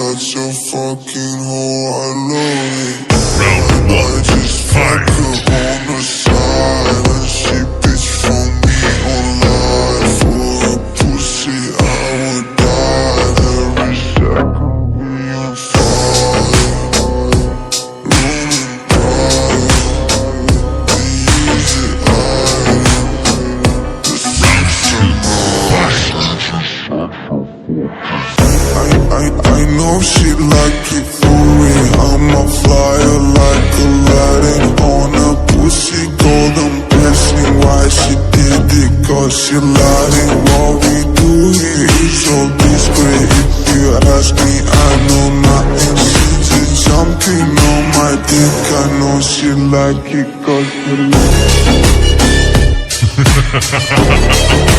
such a fucking hoe, I love it. I just fuck her on the side, and she bitch for me online. For a pussy I would die. Every second we on fire. Roman pride, we use it iron. The sex I know she like it for me. I'm a flyer like Aladdin on a pussy golden blessing. Why she did it? Cause she lied. And what we do here is so discreet. If you ask me, I know nothing. She just jumping on my dick. I know she like it cause she